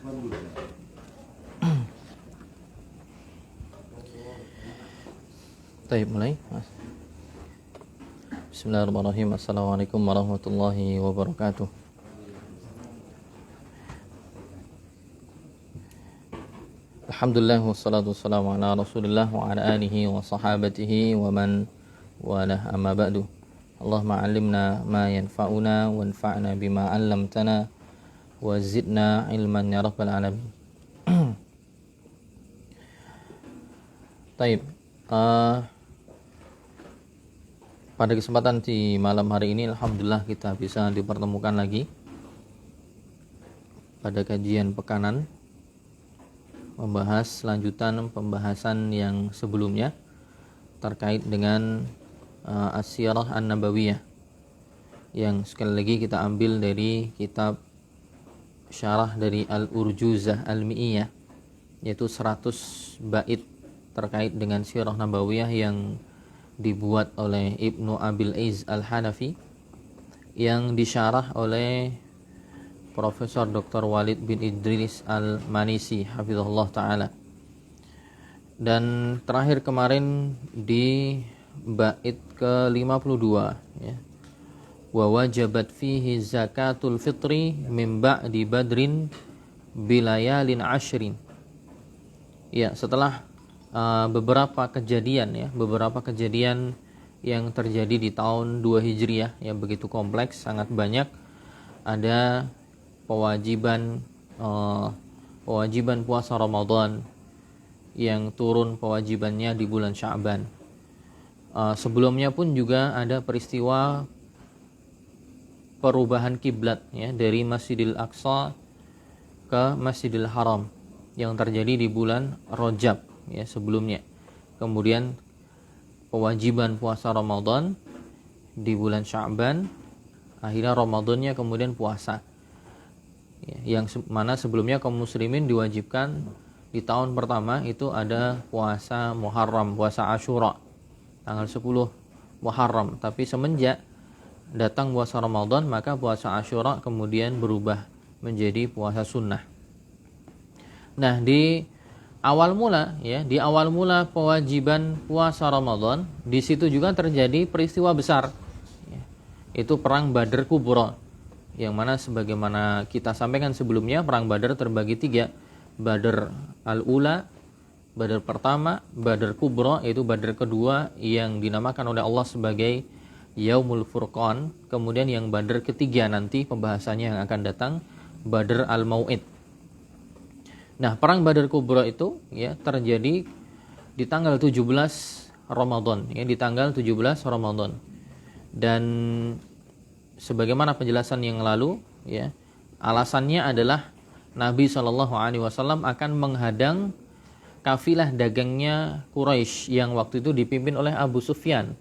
Baik, mulai. Bismillahirrahmanirrahim. Assalamualaikum warahmatullahi wabarakatuh. Alhamdulillah wassalatu wassalamu ala Rasulillah wa ala alihi wa sahabatihi wa man walah, amma ba'du. Allahumma 'allimna ma yanfa'una wanfa'na bima 'allamtana wa zidna ilman ya rabbal alamin. Baik. Pada kesempatan di malam hari ini alhamdulillah kita bisa dipertemukan lagi pada kajian pekanan, membahas lanjutan pembahasan yang sebelumnya terkait dengan As-Sirah An-Nabawiyah yang sekali lagi kita ambil dari kitab syarah dari Al-Urjuzah Al-Mi'iyah, yaitu 100 bait terkait dengan Sirah Nabawiyah yang dibuat oleh Ibnu Abil Izz Al-Hanafi yang disyarah oleh Profesor Dr. Walid bin Idris Al-Manisi hafizahullah ta'ala. Dan terakhir kemarin di bait ke-52 ya. Wa wajabat fihi zakatul fitri min ba'di badrin bilayalin ashrin. Ya, setelah beberapa kejadian yang terjadi di tahun 2 Hijriah yang begitu kompleks, sangat banyak. Ada kewajiban puasa Ramadan yang turun kewajibannya di bulan Sya'ban. Sebelumnya pun juga ada peristiwa perubahan kiblat ya, dari Masjidil Aqsa ke Masjidil Haram yang terjadi di bulan Rajab ya sebelumnya. Kemudian kewajiban puasa Ramadan di bulan Sya'ban, akhirnya Ramadannya kemudian puasa. Ya, yang mana sebelumnya kaum muslimin diwajibkan di tahun pertama itu ada puasa Muharram, puasa Asyura tanggal 10 Muharram. Tapi semenjak datang puasa Ramadan, maka puasa Asyura kemudian berubah menjadi puasa sunnah. Nah, di awal mula kewajiban puasa Ramadan, di situ juga terjadi peristiwa besar. Ya, itu perang Badr Kubra, yang mana sebagaimana kita sampaikan sebelumnya, perang Badar terbagi 3. Badar Al-Ula, Badar pertama, Badar Kubra, yaitu Badar kedua yang dinamakan oleh Allah sebagai Yaumul Furqan. Kemudian yang Badar ketiga nanti pembahasannya yang akan datang, Badar Al-Mau'id. Nah, perang Badar Kubra itu ya terjadi di tanggal 17 Ramadan, ya, di tanggal 17 Ramadan. Dan sebagaimana penjelasan yang lalu ya, alasannya adalah Nabi SAW akan menghadang kafilah dagangnya Quraisy yang waktu itu dipimpin oleh Abu Sufyan,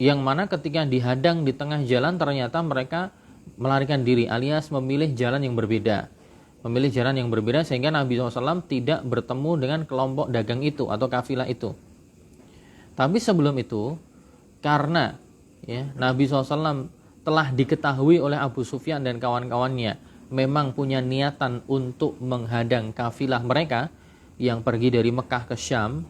yang mana ketika dihadang di tengah jalan ternyata mereka melarikan diri alias memilih jalan yang berbeda, sehingga Nabi SAW tidak bertemu dengan kelompok dagang itu atau kafilah itu. Tapi sebelum itu, karena ya, Nabi SAW telah diketahui oleh Abu Sufyan dan kawan-kawannya memang punya niatan untuk menghadang kafilah mereka yang pergi dari Mekah ke Syam,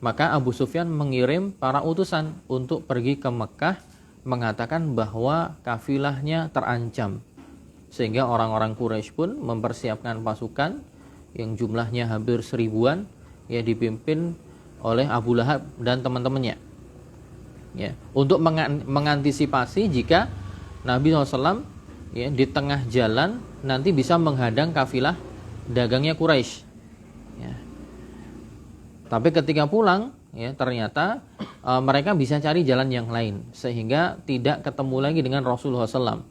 maka Abu Sufyan mengirim para utusan untuk pergi ke Mekah mengatakan bahwa kafilahnya terancam. Sehingga orang-orang Quraisy pun mempersiapkan pasukan yang jumlahnya hampir 1000-an ya, dipimpin oleh Abu Lahab dan teman-temannya. Ya, untuk mengantisipasi jika Nabi SAW ya, di tengah jalan nanti bisa menghadang kafilah dagangnya Quraisy. Ya. Tapi ketika pulang, ya, ternyata mereka bisa cari jalan yang lain sehingga tidak ketemu lagi dengan Rasulullah SAW.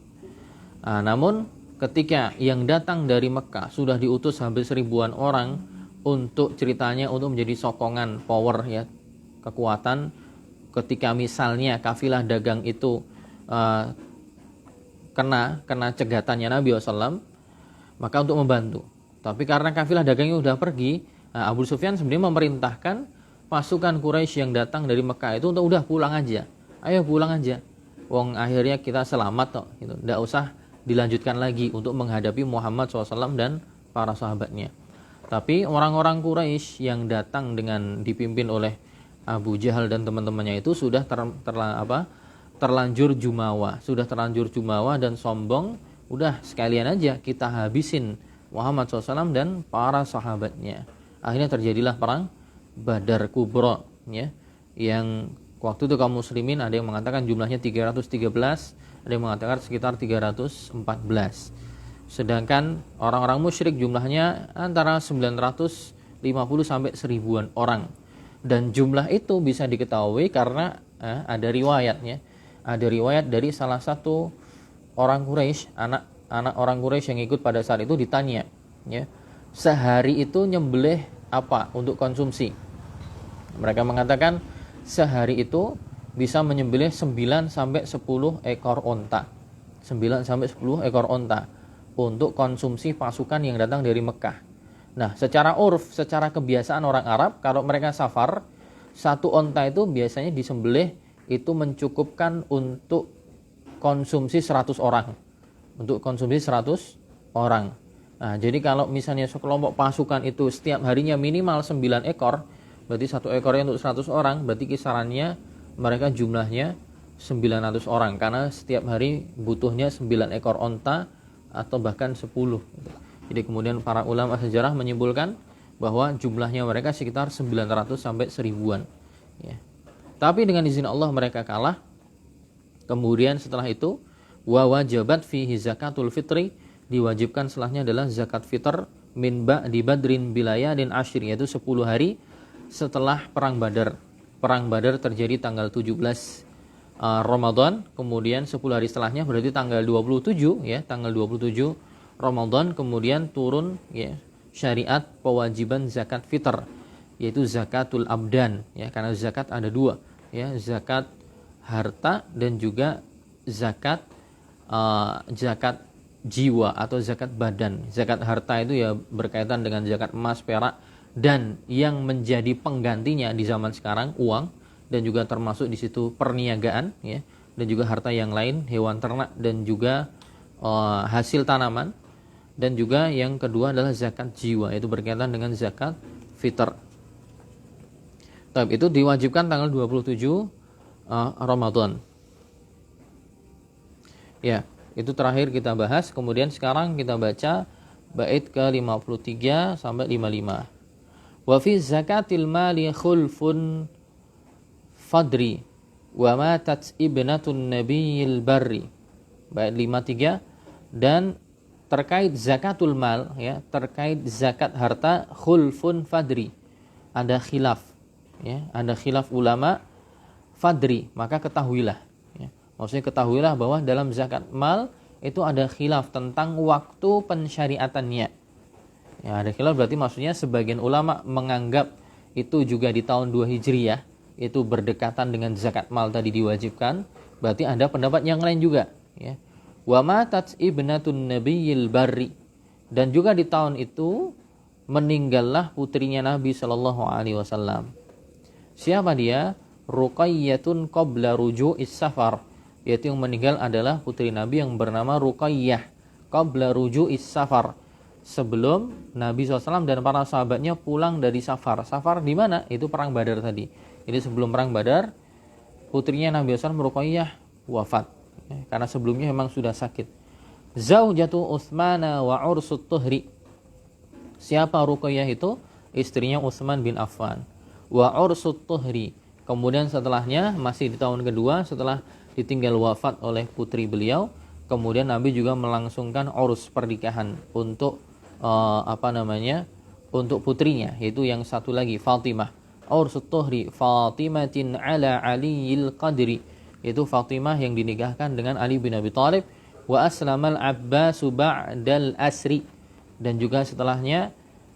Namun ketika yang datang dari Mekah sudah diutus hampir 1000-an orang untuk ceritanya untuk menjadi sokongan power ya, kekuatan. Ketika misalnya kafilah dagang itu kena cegatannya Nabi SAW, maka untuk membantu. Tapi karena kafilah dagangnya sudah pergi, Abu Sufyan sebenarnya memerintahkan pasukan Quraisy yang datang dari Mekah itu untuk udah pulang aja. Ayo pulang aja. Wong akhirnya kita selamat kok, gitu. Nggak usah dilanjutkan lagi untuk menghadapi Muhammad SAW dan para sahabatnya. Tapi orang-orang Quraisy yang datang dengan dipimpin oleh Abu Jahal dan teman-temannya itu sudah terlanjur jumawa dan sombong. Udah sekalian aja kita habisin Muhammad SAW dan para sahabatnya. Akhirnya terjadilah perang Badar Kubra, ya, yang waktu itu kaum muslimin ada yang mengatakan jumlahnya 313, ada yang mengatakan sekitar 314. Sedangkan orang-orang musyrik jumlahnya antara 950 sampai 1000-an orang. Dan jumlah itu bisa diketahui karena ada riwayatnya. Ada riwayat dari salah satu orang Quraisy, anak orang Quraisy yang ikut pada saat itu ditanya, ya, sehari itu nyembelih apa untuk konsumsi? Mereka mengatakan sehari itu bisa menyembelih 9 sampai 10 ekor onta. 9 sampai 10 ekor onta untuk konsumsi pasukan yang datang dari Mekah. Nah, secara urf, secara kebiasaan orang Arab, kalau mereka safar, satu onta itu biasanya disembelih itu mencukupkan untuk konsumsi 100 orang. Untuk konsumsi 100 orang. Nah, jadi kalau misalnya sekelompok pasukan itu setiap harinya minimal 9 ekor, berarti satu ekornya untuk 100 orang, berarti kisarannya mereka jumlahnya 900 orang. Karena setiap hari butuhnya 9 ekor onta atau bahkan 10. Jadi kemudian para ulama sejarah menyimpulkan bahwa jumlahnya mereka sekitar 900 sampai 1000-an. Ya. Tapi dengan izin Allah mereka kalah. Kemudian setelah itu wajibat fihi zakatul fitri, diwajibkan setelahnya adalah zakat fitr min ba'di badrin bilayalin ashir, yaitu 10 hari setelah perang Badar. Perang Badar terjadi tanggal 17 Ramadan, kemudian 10 hari setelahnya berarti tanggal 27, ya, tanggal 27 Ramadan kemudian turun, ya, syariat pewajiban zakat fitr, yaitu zakatul abdan, ya, karena zakat ada dua, ya, zakat harta dan juga zakat jiwa atau zakat badan. Zakat harta itu ya berkaitan dengan zakat emas, perak, dan yang menjadi penggantinya di zaman sekarang uang, dan juga termasuk di situ perniagaan, ya, dan juga harta yang lain, hewan ternak dan juga hasil tanaman. Dan juga yang kedua adalah zakat jiwa, itu berkaitan dengan zakat fitr. Tapi itu diwajibkan tanggal 27 Ramadan. Ya, itu terakhir kita bahas. Kemudian sekarang kita baca bait ke-53 sampai 55. Wa fi zakatil mali khulfun fadri wa matat ibnatun nabiyil barri. Bait 53. Dan terkait zakatul mal, ya, terkait zakat harta, khulfun fadri, ada khilaf, ya, ada khilaf ulama, fadri, maka ketahuilah, ya. Maksudnya ketahuilah bahwa dalam zakat mal itu ada khilaf tentang waktu pensyariatannya. Ya, ada khilaf berarti maksudnya sebagian ulama menganggap itu juga di tahun 2 Hijriyah, itu berdekatan dengan zakat mal tadi diwajibkan. Berarti ada pendapat yang lain juga, ya. Wa matat ibnatun nabiyil barri, dan juga di tahun itu meninggallah putrinya Nabi sallallahu alaihi wasallam. Siapa dia? Ruqayyatun qabla ruju'is safar, yaitu yang meninggal adalah putri Nabi yang bernama Ruqayyah qabla ruju'is safar, sebelum Nabi SAW dan para sahabatnya pulang dari safar. Safar di mana? Itu perang Badar tadi. Jadi sebelum perang Badar, putrinya Nabi SAW Ruqayyah wafat, karena sebelumnya memang sudah sakit. Zaujatu Utsmana wa ursut tuhri. Siapa Ruqayyah itu? Istrinya Utsman bin Affan. Wa ursut tuhri. Kemudian setelahnya, masih di tahun kedua setelah ditinggal wafat oleh putri beliau, kemudian Nabi juga melangsungkan urus pernikahan untuk untuk putrinya, yaitu yang satu lagi Fatimah. Ursut tuhri Fatimatin ala aliyil qadri, yaitu Fatimah yang dinikahkan dengan Ali bin Abi Thalib. Wa aslamal Abbas ba'dal asri, dan juga setelahnya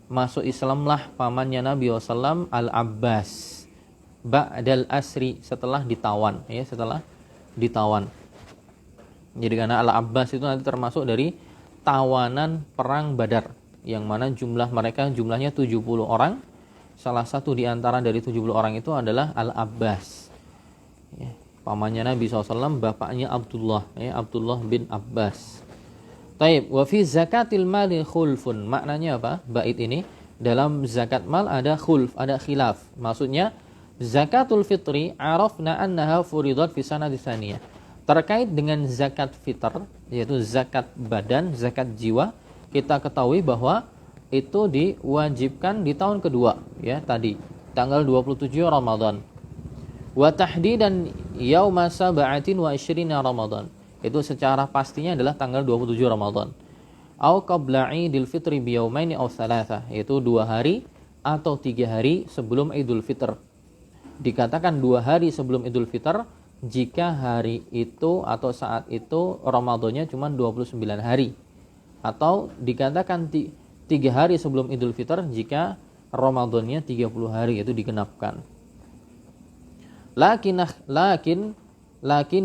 masuk Islamlah pamannya Nabi SAW Al-Abbas ba'dal asri, setelah ditawan, ya, setelah ditawan. Jadi karena Al-Abbas itu nanti termasuk dari tawanan perang Badar, yang mana jumlahnya 70 orang. Salah satu di antara dari 70 orang itu adalah Al-Abbas, ya, pamannya Nabi SAW, bapaknya Abdullah, ya, Abdullah bin Abbas. Taib, wa fi zakatil mali khulfun. Maknanya apa? Bait ini dalam zakat mal ada khulf, ada khilaf. Maksudnya zakatul fitri arafna annaha furidat fi sanati tsaniyah. Terkait dengan zakat fitr, yaitu zakat badan, zakat jiwa, kita ketahui bahwa itu diwajibkan di tahun kedua, ya tadi tanggal 27 Ramadan. Wa tahdidan yauma sab'atin wa isyrina Ramadan. Itu secara pastinya adalah tanggal 27 Ramadan. Au qabla Idul Fitri biyaumaini aw thalatha, yaitu 2 hari atau 3 hari sebelum Idul Fitr. Dikatakan 2 hari sebelum Idul Fitr jika hari itu atau saat itu Ramadannya cuma 29 hari. Atau dikatakan 3 hari sebelum Idul Fitr jika Ramadannya 30 hari, itu digenapkan. Lakin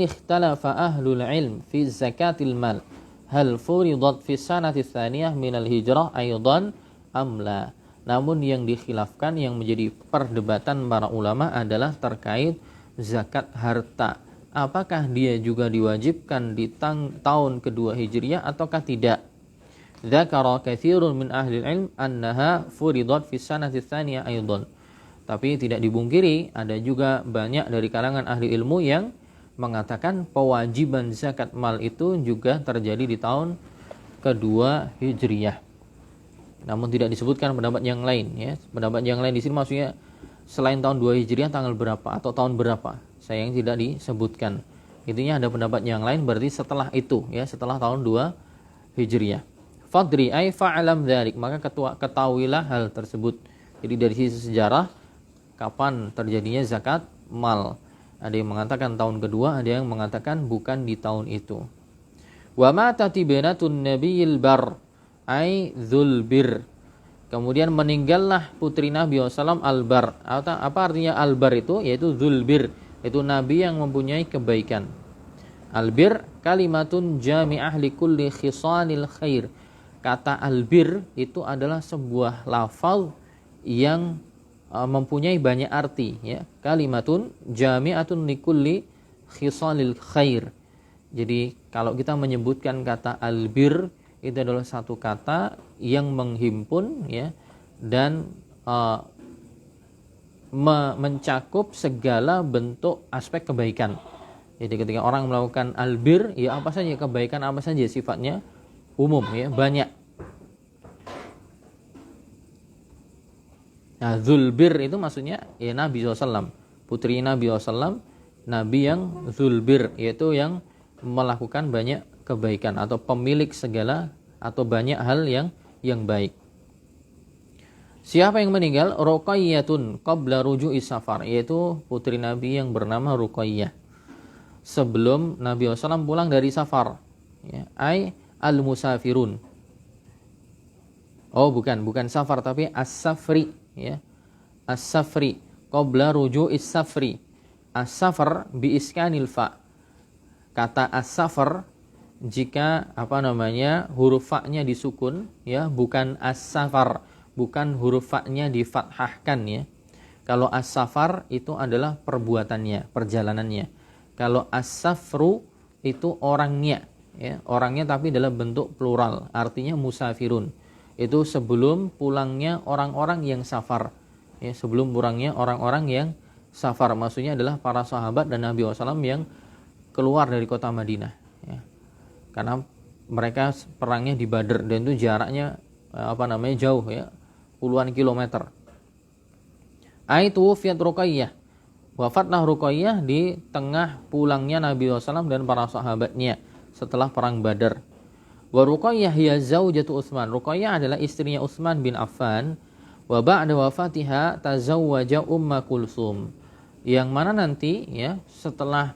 ikhtalafa ahlul ilm fi zakatil mal. Hal furidat fi sanati tsaniyah minal hijrah aidan am la. Namun yang dikhilafkan, yang menjadi perdebatan para ulama adalah terkait zakat harta. Apakah dia juga diwajibkan di tahun kedua Hijriah ataukah tidak? Dzakara katsirun min ahli ilm annaha furidat fi sanati tsaniyah aidan. Tapi tidak dibungkiri ada juga banyak dari kalangan ahli ilmu yang mengatakan kewajiban zakat mal itu juga terjadi di tahun kedua Hijriah. Namun tidak disebutkan pendapat yang lain, ya. Pendapat yang lain di sini maksudnya selain tahun 2 Hijriah tanggal berapa atau tahun berapa. Sayang tidak disebutkan. Intinya ada pendapat yang lain berarti setelah itu, ya, setelah tahun 2 Hijriah. Fadri ay fa'alam dzalik, maka ketahuilah hal tersebut. Jadi dari sisi sejarah kapan terjadinya zakat mal? Ada yang mengatakan tahun kedua, ada yang mengatakan bukan di tahun itu. Wa matati binatun nabiyil bar ay dzul bir. Kemudian meninggallah putri Nabi SAW al-bar. Apa artinya al-bar itu? Yaitu dzul bir, itu nabi yang mempunyai kebaikan. Al-bir kalimatun jami'ah li kulli khisanil khair. Kata al-bir itu adalah sebuah lafaz yang mempunyai banyak arti, ya. Kalimatun jami'atun likulli khisalil khair. Jadi kalau kita menyebutkan kata albir, itu adalah satu kata yang menghimpun, ya, dan mencakup segala bentuk aspek kebaikan. Jadi ketika orang melakukan albir, ya apa saja kebaikan, apa saja sifatnya umum, ya, banyak. Nah, Zulbir itu maksudnya ya Nabi SAW, putri Nabi SAW, Nabi yang Zulbir, yaitu yang melakukan banyak kebaikan atau pemilik segala atau banyak hal yang baik. Siapa yang meninggal? Ruqayyatun qabla ruju'i safar, yaitu putri Nabi yang bernama Ruqayyah sebelum Nabi SAW pulang dari safar, ya, ai al-musafirun. Oh, bukan safar tapi as-safri, ya. As-safri qabla ruju'is safri. As-safar bi iskanil fa. Kata as-safar jika huruf fa-nya disukun, ya, bukan as-safar, bukan huruf fa-nya difathahkan, ya. Kalau as-safar itu adalah perbuatannya, perjalanannya. Kalau as-safru itu orangnya, ya, orangnya tapi dalam bentuk plural, artinya musafirun. Itu sebelum pulangnya orang-orang yang safar, ya, sebelum pulangnya orang-orang yang safar, maksudnya adalah para sahabat dan Nabi SAW yang keluar dari kota Madinah, ya. Karena mereka perangnya di Badr dan itu jaraknya jauh, ya, puluhan kilometer. Aitu fiat Ruqayyah, wafatlah Ruqayyah di tengah pulangnya Nabi SAW dan para sahabatnya setelah perang Badar. Wa Ruqayyah hiya zaujatu Utsman. Ruqayyah adalah istrinya Utsman bin Affan. Wa ba'da wafatiha tazawwaja Umma Kulsum. Yang mana nanti, ya, setelah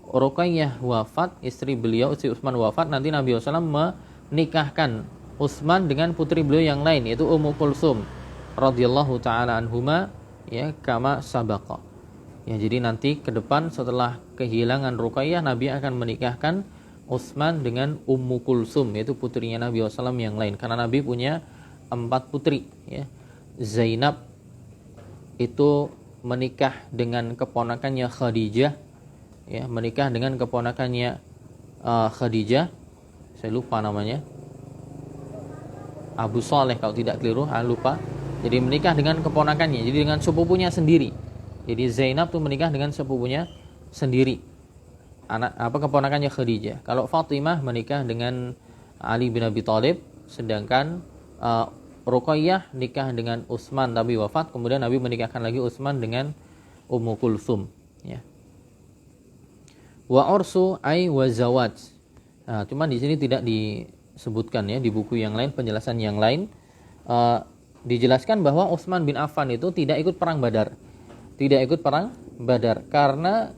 Ruqayyah wafat, istri beliau, istri Utsman wafat, nanti Nabi SAW menikahkan Utsman dengan putri beliau yang lain, yaitu Ummu Kulsum radhiyallahu taala anhuma, ya, kama sabaqa. Ya, jadi nanti ke depan setelah kehilangan Ruqayyah, Nabi akan menikahkan Utsman dengan Ummu Kulsum, yaitu putrinya Nabi SAW yang lain. Karena Nabi punya 4 putri, ya. Zainab itu menikah dengan keponakannya Khadijah, ya, menikah dengan keponakannya Khadijah, saya lupa namanya, Abu Saleh kalau tidak keliru, lupa. Jadi menikah dengan keponakannya, jadi dengan sepupunya sendiri. Jadi Zainab tuh menikah dengan sepupunya sendiri, keponakannya Khadijah. Kalau Fatimah menikah dengan Ali bin Abi Thalib, sedangkan Ruqayyah nikah dengan Utsman tapi wafat, kemudian Nabi menikahkan lagi Utsman dengan Ummu Kulthum, ya. Wa ursu ay wa zawaj. Nah, cuman di sini tidak disebutkan ya, di buku yang lain, penjelasan yang lain dijelaskan bahwa Utsman bin Affan itu tidak ikut perang Badar. Tidak ikut perang Badar karena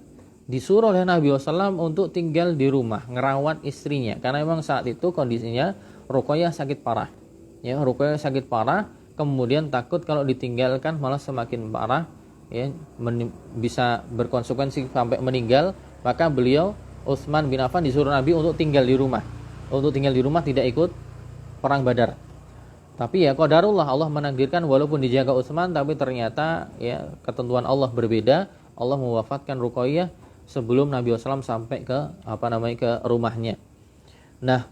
disuruh oleh Nabi SAW untuk tinggal di rumah, ngerawat istrinya. Karena memang saat itu kondisinya Ruqayyah sakit parah. Ya, Ruqayyah sakit parah, kemudian takut kalau ditinggalkan malah semakin parah, ya, bisa berkonsekuensi sampai meninggal. Maka beliau Utsman bin Affan disuruh Nabi untuk tinggal di rumah. Untuk tinggal di rumah, tidak ikut perang Badar. Tapi ya qadarullah, Allah menakdirkan walaupun dijaga Utsman, tapi ternyata ya ketentuan Allah berbeda. Allah mewafatkan Ruqayyah sebelum Nabi SAW sampai ke ke rumahnya. Nah,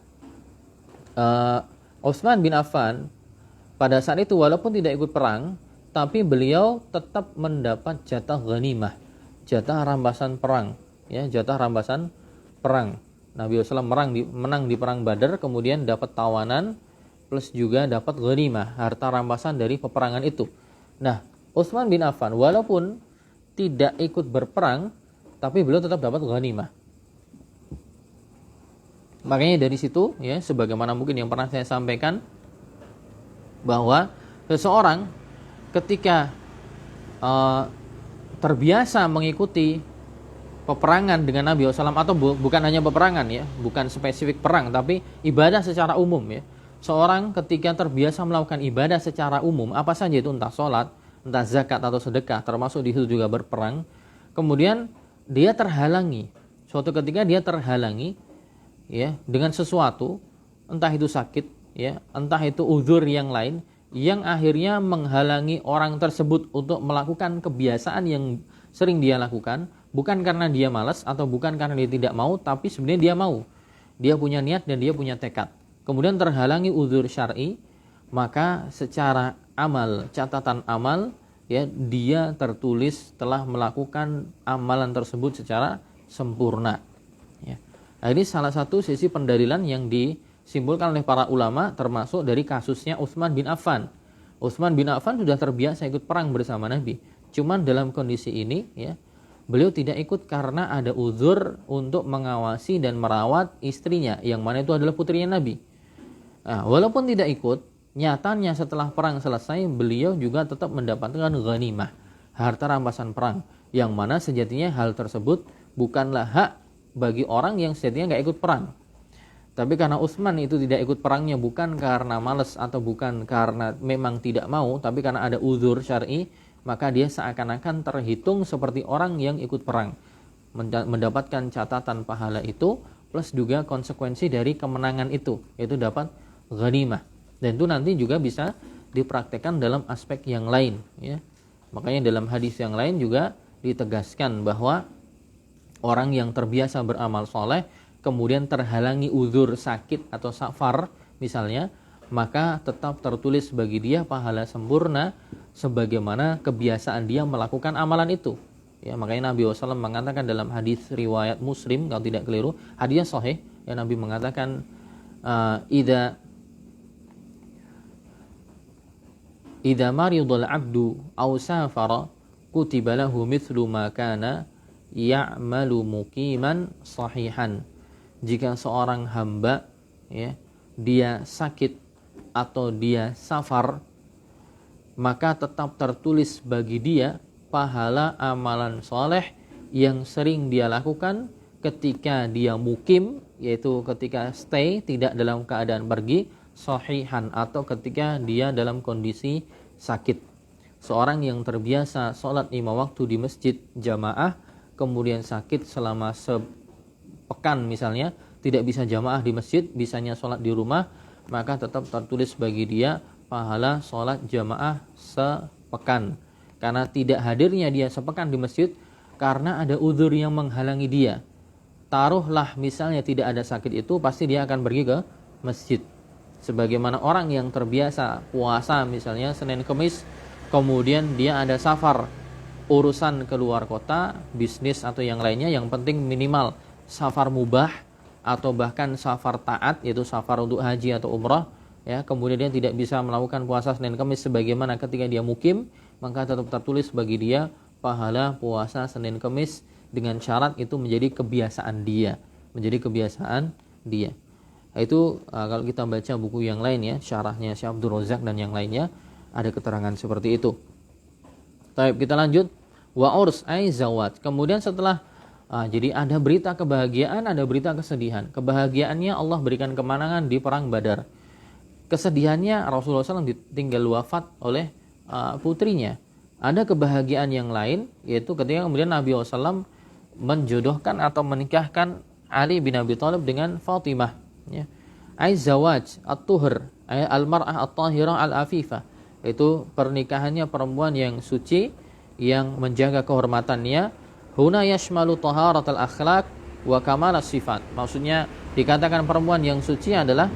Utsman bin Affan pada saat itu walaupun tidak ikut perang, tapi beliau tetap mendapat jatah ghanimah, jatah rampasan perang, ya, jatah rampasan perang. Nabi SAW menang di perang Badar, kemudian dapat tawanan plus juga dapat ghanimah, harta rampasan dari peperangan itu. Nah, Utsman bin Affan walaupun tidak ikut berperang, tapi beliau tetap dapat ghanimah. Makanya dari situ, ya, sebagaimana mungkin yang pernah saya sampaikan, bahwa seseorang ketika terbiasa mengikuti peperangan dengan Nabi SAW, atau bukan hanya peperangan ya, bukan spesifik perang, tapi ibadah secara umum ya. Seorang ketika terbiasa melakukan ibadah secara umum, apa saja itu, entah sholat, entah zakat atau sedekah, termasuk di situ juga berperang, kemudian dia terhalangi, suatu ketika dia terhalangi ya dengan sesuatu, entah itu sakit ya, entah itu uzur yang lain, yang akhirnya menghalangi orang tersebut untuk melakukan kebiasaan yang sering dia lakukan, bukan karena dia malas atau bukan karena dia tidak mau, tapi sebenarnya dia mau, dia punya niat dan dia punya tekad, kemudian terhalangi uzur syar'i, maka secara amal, catatan amal ya, dia tertulis telah melakukan amalan tersebut secara sempurna ya. Nah, ini salah satu sisi pendalilan yang disimpulkan oleh para ulama, termasuk dari kasusnya Utsman bin Affan. Utsman bin Affan sudah terbiasa ikut perang bersama Nabi, cuman dalam kondisi ini ya, beliau tidak ikut karena ada uzur untuk mengawasi dan merawat istrinya, yang mana itu adalah putrinya Nabi. Nah, walaupun tidak ikut, nyatanya setelah perang selesai beliau juga tetap mendapatkan ghanimah, harta rampasan perang, yang mana sejatinya hal tersebut bukanlah hak bagi orang yang sejatinya nggak ikut perang. Tapi karena Utsman itu tidak ikut perangnya bukan karena malas atau bukan karena memang tidak mau, tapi karena ada uzur syar'i, maka dia seakan-akan terhitung seperti orang yang ikut perang, mendapatkan catatan pahala itu plus juga konsekuensi dari kemenangan itu, yaitu dapat ghanimah. Dan itu nanti juga bisa dipraktekkan dalam aspek yang lain ya. Makanya dalam hadis yang lain juga ditegaskan bahwa orang yang terbiasa beramal soleh kemudian terhalangi uzur sakit atau safar misalnya, maka tetap tertulis bagi dia pahala sempurna sebagaimana kebiasaan dia melakukan amalan itu ya. Makanya Nabi SAW mengatakan dalam hadis riwayat Muslim kalau tidak keliru, hadisnya sahih ya, Nabi mengatakan idza maridul abdu aw safara kutiba lahu mithlu ma kana ya'malu muqiman sahihan. Jika seorang hamba ya, dia sakit atau dia safar, maka tetap tertulis bagi dia pahala amalan soleh yang sering dia lakukan ketika dia mukim, yaitu ketika stay, tidak dalam keadaan pergi, sahihan, atau ketika dia dalam kondisi sakit. Seorang yang terbiasa sholat 5 waktu di masjid jamaah, kemudian sakit selama sepekan misalnya, tidak bisa jamaah di masjid, bisanya sholat di rumah, maka tetap tertulis bagi dia pahala sholat jamaah sepekan. Karena tidak hadirnya dia sepekan di masjid karena ada uzur yang menghalangi dia. Taruhlah misalnya tidak ada sakit itu, pasti dia akan pergi ke masjid. Sebagaimana orang yang terbiasa puasa misalnya Senin Kemis, kemudian dia ada safar, urusan keluar kota, bisnis atau yang lainnya, yang penting minimal safar mubah atau bahkan safar taat, yaitu safar untuk haji atau umrah, ya, kemudian dia tidak bisa melakukan puasa Senin Kemis sebagaimana ketika dia mukim, maka tetap tertulis bagi dia pahala puasa Senin Kemis dengan syarat itu menjadi kebiasaan dia, Itu kalau kita baca buku yang lain ya, syarahnya Syekh Abdul Razak dan yang lainnya, ada keterangan seperti itu. Baik, kita lanjut. Wa urs ai zawat. Kemudian setelah jadi ada berita kebahagiaan, ada berita kesedihan. Kebahagiaannya Allah berikan kemenangan di perang Badar. Kesedihannya Rasulullah SAW ditinggal wafat oleh putrinya. Ada kebahagiaan yang lain, yaitu ketika kemudian Nabi SAW menjodohkan atau menikahkan Ali bin Abi Thalib dengan Fatimah, ya. Zawaj at-tuhur, al-mar'ah at-tahirah al-afifah. Itu pernikahannya perempuan yang suci, yang menjaga kehormatannya. Huna yashmalu taharatul akhlaq wa kamalas sifat. Maksudnya dikatakan perempuan yang suci adalah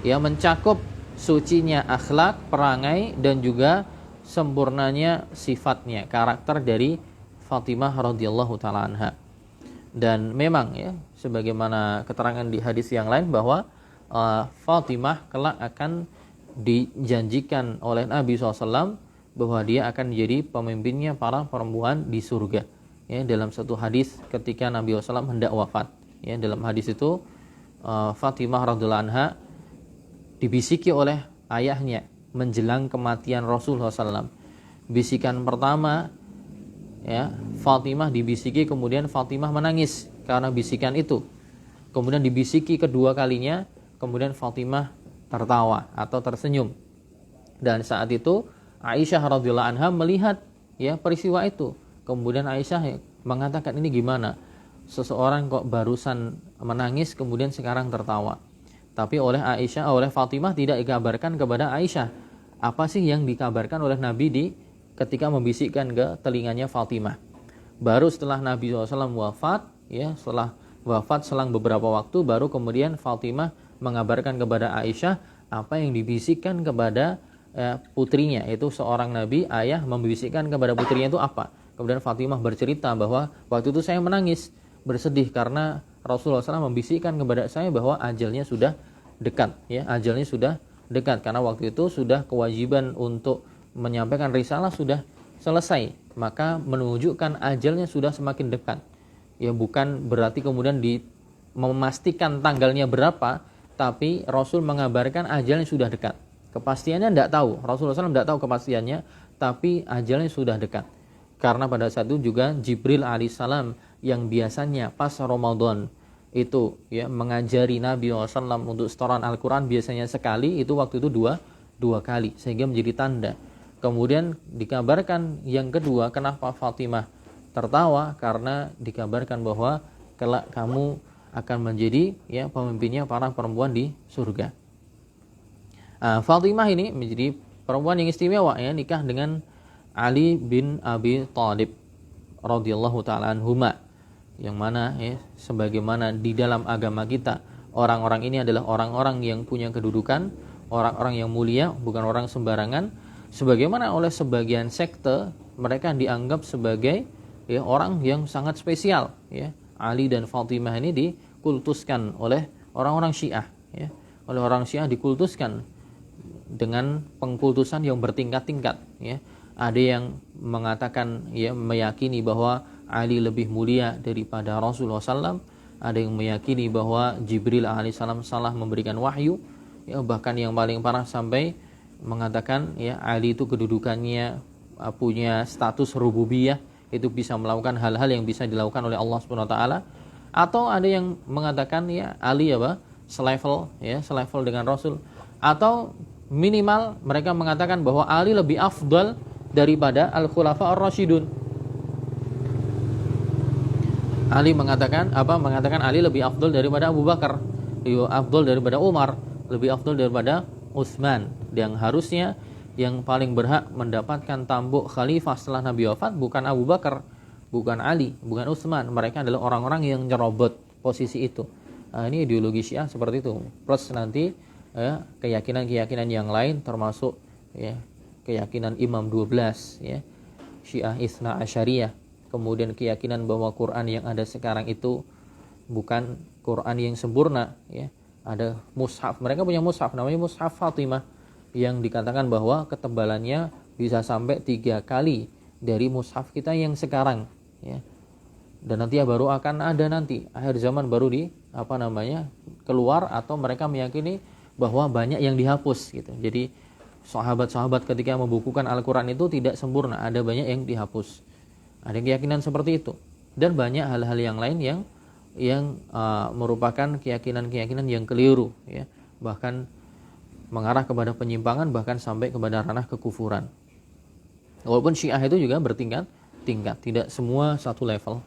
yang mencakup sucinya akhlak, perangai, dan juga sempurnanya sifatnya, karakter dari Fatimah radhiyallahu taala anha. Dan memang ya, sebagaimana keterangan di hadis yang lain bahwa Fatimah kelak akan dijanjikan oleh Nabi SAW bahwa dia akan menjadi pemimpinnya para perempuan di surga. Ya, dalam satu hadis ketika Nabi SAW hendak wafat, ya, dalam hadis itu Fatimah radhiyallahu anha dibisiki oleh ayahnya menjelang kematian Rasulullah SAW. Bisikan pertama, ya, Fatimah dibisiki, kemudian Fatimah menangis karena bisikan itu. Kemudian dibisiki kedua kalinya, kemudian Fatimah tertawa atau tersenyum. Dan saat itu Aisyah radhiyallahu anha melihat ya peristiwa itu. Kemudian Aisyah mengatakan, ini gimana? Seseorang kok barusan menangis kemudian sekarang tertawa. Tapi oleh Fatimah tidak dikabarkan kepada Aisyah apa sih yang dikabarkan oleh Nabi ketika membisikkan ke telinganya Fatimah. Baru setelah Nabi SAW wafat, ya, setelah wafat selang beberapa waktu, baru kemudian Fatimah mengabarkan kepada Aisyah apa yang dibisikkan kepada putrinya, itu seorang Nabi, ayah membisikkan kepada putrinya itu apa. Kemudian Fatimah bercerita bahwa waktu itu saya menangis, bersedih karena Rasulullah SAW membisikkan kepada saya bahwa ajalnya sudah dekat, ya, ajalnya sudah dekat, karena waktu itu sudah kewajiban untuk menyampaikan risalah sudah selesai, maka menunjukkan ajalnya sudah semakin dekat. Ya, bukan berarti kemudian memastikan tanggalnya berapa, tapi Rasul mengabarkan ajalnya sudah dekat. Kepastiannya tidak tahu, Rasulullah SAW tidak tahu kepastiannya, tapi ajalnya sudah dekat. Karena pada saat itu juga Jibril alaihissalam yang biasanya pas Ramadan itu ya mengajari Nabi SAW untuk setoran Al-Quran biasanya sekali, itu waktu itu dua kali, sehingga menjadi tanda. Kemudian dikabarkan yang kedua, kenapa Fatimah tertawa? Karena dikabarkan bahwa kelak kamu akan menjadi ya pemimpinnya para perempuan di surga. Fatimah ini menjadi perempuan yang istimewa, ya, nikah dengan Ali bin Abi Thalib radhiyallahu taala anhuma, yang mana ya sebagaimana di dalam agama kita orang-orang ini adalah orang-orang yang punya kedudukan, orang-orang yang mulia, bukan orang sembarangan. Sebagaimana oleh sebagian sekte mereka dianggap sebagai ya orang yang sangat spesial, ya. Ali dan Fatimah ini dikultuskan oleh orang-orang Syiah, ya. Oleh orang Syiah dikultuskan dengan pengkultusan yang bertingkat-tingkat, ya. Ada yang mengatakan, ya, meyakini bahwa Ali lebih mulia daripada Rasulullah SAW. Ada yang meyakini bahwa Jibril alaihissalam salah memberikan wahyu, ya, bahkan yang paling parah sampai mengatakan ya Ali itu kedudukannya punya status rububiyah, itu bisa melakukan hal-hal yang bisa dilakukan oleh Allah Subhanahu wa taala. Atau ada yang mengatakan ya Ali selevel dengan Rasul, atau minimal mereka mengatakan bahwa Ali lebih afdal daripada Al-Khulafa Ar-Rasyidun. Ali mengatakan Ali lebih afdal daripada Abu Bakar, lebih afdal daripada Umar, lebih afdal daripada Utsman, yang harusnya yang paling berhak mendapatkan tampuk khalifah setelah Nabi wafat bukan Abu Bakar, bukan Ali, bukan Utsman. Mereka adalah orang-orang yang nyerobot posisi itu. Ini ideologi Syiah seperti itu. Plus nanti keyakinan-keyakinan yang lain termasuk ya keyakinan Imam 12 ya, Syiah Itsna Asyariyah, kemudian keyakinan bahwa Quran yang ada sekarang itu bukan Quran yang sempurna ya. Ada mushaf, mereka punya mushaf namanya mushaf Fatimah yang dikatakan bahwa ketebalannya bisa sampai 3 kali dari mushaf kita yang sekarang ya. Dan nanti ya baru akan ada nanti akhir zaman baru keluar, atau mereka meyakini bahwa banyak yang dihapus gitu. Jadi sahabat-sahabat ketika membukukan Al-Quran itu tidak sempurna, ada banyak yang dihapus. Ada keyakinan seperti itu. Dan banyak hal-hal yang lain yang merupakan keyakinan-keyakinan yang keliru ya. Bahkan mengarah kepada penyimpangan, bahkan sampai kepada ranah kekufuran. Walaupun Syiah itu juga bertingkat-tingkat, tidak semua satu level.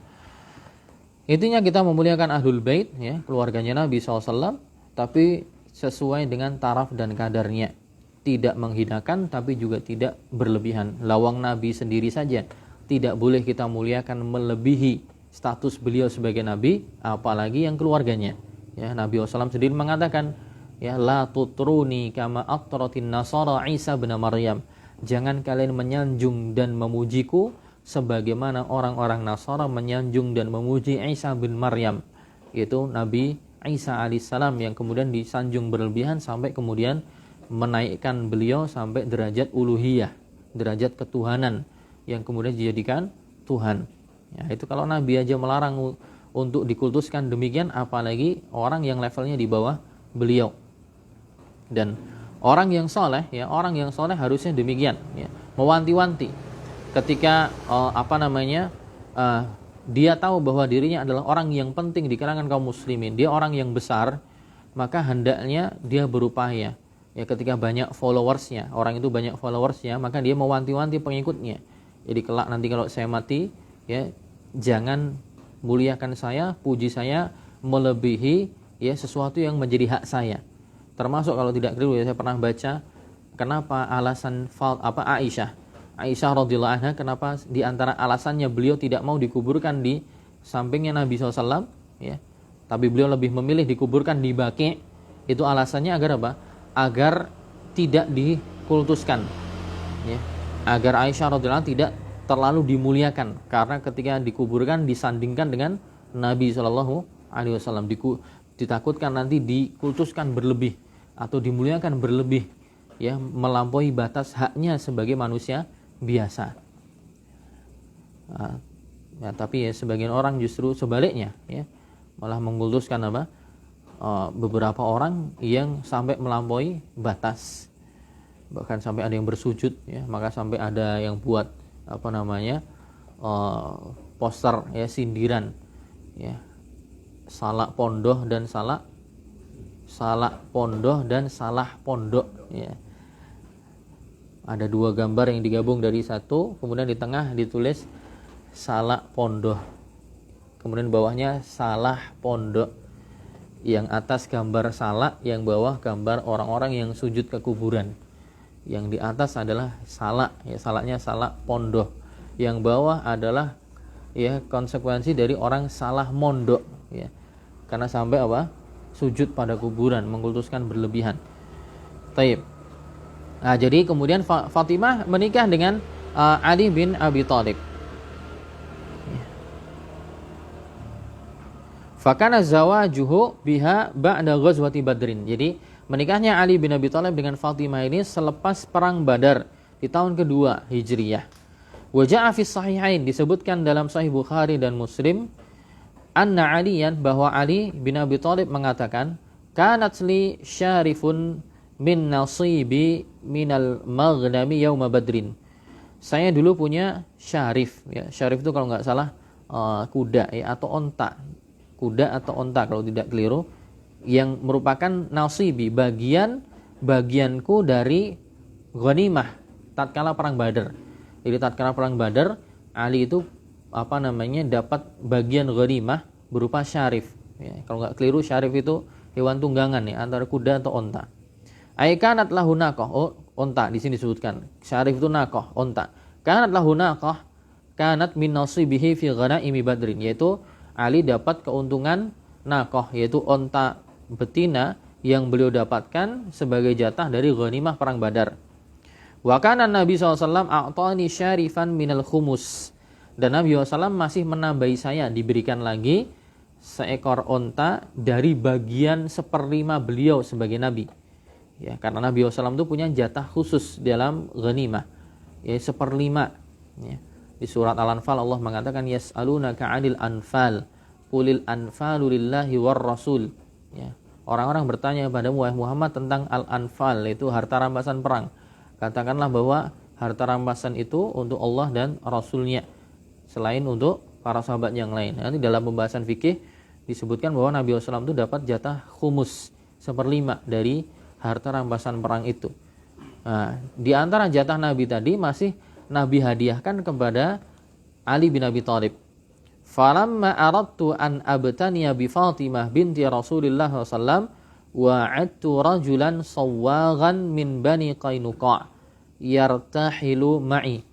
Intinya kita memuliakan Ahlul Bait ya, keluarganya Nabi SAW, tapi sesuai dengan taraf dan kadarnya. Tidak menghinakan tapi juga tidak berlebihan. Lawang Nabi sendiri saja tidak boleh kita muliakan melebihi status beliau sebagai Nabi, apalagi yang keluarganya. Ya, Nabi SAW sendiri mengatakan, ya la tutruni kama atratin nasara Isa bin Maryam. Jangan kalian menyanjung dan memujiku sebagaimana orang-orang Nasara menyanjung dan memuji Isa bin Maryam, yaitu Nabi Isa alaihissalam yang kemudian disanjung berlebihan sampai kemudian menaikkan beliau sampai derajat uluhiyah, derajat ketuhanan yang kemudian dijadikan Tuhan. Ya, itu kalau Nabi aja melarang untuk dikultuskan demikian, apalagi orang yang levelnya di bawah beliau. Dan orang yang soleh harusnya demikian, ya, mewanti-wanti. Ketika dia tahu bahwa dirinya adalah orang yang penting di kalangan kaum muslimin, dia orang yang besar, maka hendaknya dia berupaya. Ya, ketika banyak followersnya, orang itu banyak followersnya, maka dia mewanti-wanti pengikutnya. Jadi kelak nanti kalau saya mati, ya jangan muliakan saya, puji saya melebihi ya sesuatu yang menjadi hak saya. Termasuk kalau tidak keliru ya, saya pernah baca kenapa alasan Aisyah radhiyallahu anha, kenapa di antara alasannya beliau tidak mau dikuburkan di sampingnya Nabi SAW ya, tapi beliau lebih memilih dikuburkan di Baqi'. Itu alasannya agar apa? Agar tidak dikultuskan ya. Agar Aisyah radhiyallahu anha tidak terlalu dimuliakan, karena ketika dikuburkan disandingkan dengan Nabi SAW, ditakutkan nanti dikultuskan berlebih atau dimuliakan berlebih ya, melampaui batas haknya sebagai manusia biasa. Ya, tapi ya sebagian orang justru sebaliknya ya, malah mengkultuskan beberapa orang yang sampai melampaui batas, bahkan sampai ada yang bersujud ya, maka sampai ada yang buat poster ya, sindiran ya, salak pondoh dan salah pondok ya. Ada 2 gambar yang digabung dari satu, kemudian di tengah ditulis salak pondoh, kemudian bawahnya salah pondok. Yang atas gambar salak, yang bawah gambar orang-orang yang sujud ke kuburan. Yang di atas adalah salak ya, salaknya salak pondoh. Yang bawah adalah ya konsekuensi dari orang salah mondok ya, karena sampai sujud pada kuburan, mengkultuskan berlebihan. Taib. Nah, jadi kemudian Fatimah menikah dengan Ali bin Abi Thalib. Fakana zawajuhu biha ba'da ghazwati Badrin. Jadi menikahnya Ali bin Abi Thalib dengan Fatimah ini selepas perang Badar di tahun kedua Hijriyah. Wa ja'a fi sahihain, disebutkan dalam Sahih Bukhari dan Muslim, anna Aliyan, bahwa Ali bin Abi Thalib mengatakan, kanat li syarifun min nasibi minal maghnami yauma badrin. Saya dulu punya syarif ya. Syarif itu kalau nggak salah kuda ya, atau onta. Kuda atau onta kalau tidak keliru, yang merupakan nasibi, bagianku dari ghanimah tatkala perang Badar. Jadi tatkala perang Badar, Ali itu dapat bagian ghanimah berupa syarif ya. Kalau nggak keliru syarif itu hewan tunggangan ya, antara kuda atau onta. Aikanat lahu naqah, onta di sini disebutkan. Syarif itu naqah, onta. Kanat lahu naqah, kanat min nasibihi fi ghanaimi Badrin, yaitu Ali dapat keuntungan naqah, yaitu onta betina yang beliau dapatkan sebagai jatah dari ghanimah perang Badar. Wa kana Nabi SAW a'tani syarifan minal khumus. Dan Nabi SAW masih menambahi saya, diberikan lagi seekor onta dari bagian 1/5 beliau sebagai Nabi. Ya, karena Nabi SAW itu punya jatah khusus dalam ghanimah, ya 1/5. Ya. Di surat Al-Anfal Allah mengatakan yas'alunaka 'anil anfal qulil anfalu lillahi war rasul. Ya. Orang-orang bertanya padamu wahai Muhammad tentang al-anfal, yaitu harta rampasan perang. Katakanlah bahwa harta rampasan itu untuk Allah dan Rasulnya, selain untuk para sahabat yang lain. Nanti dalam pembahasan fikih disebutkan bahwa Nabi SAW itu dapat jatah khumus 1/5 dari harta rampasan perang itu. Nah, di antara jatah Nabi tadi masih Nabi hadiahkan kepada Ali bin Abi Thalib. Falamma aradtu an abtaniya bi Fatimah binti Rasulillah SAW wa'adtu rajulan sawwaghan min bani Qainuqa yartahilu ma'i.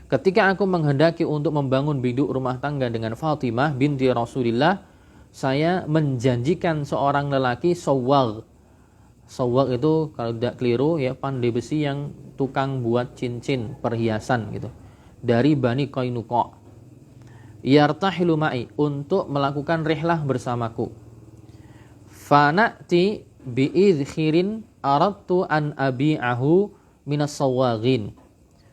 Ketika aku menghendaki untuk membangun biduk rumah tangga dengan Fatimah binti Rasulillah, saya menjanjikan seorang lelaki sawwagh. Sawwagh itu kalau tidak keliru ya pandai besi yang tukang buat cincin perhiasan gitu, dari Bani Qainuqa. Yartahilu ma'i, untuk melakukan rihlah bersamaku. Fana'ti bi'idkhirin aradtu an abi'ahu minas sawaghin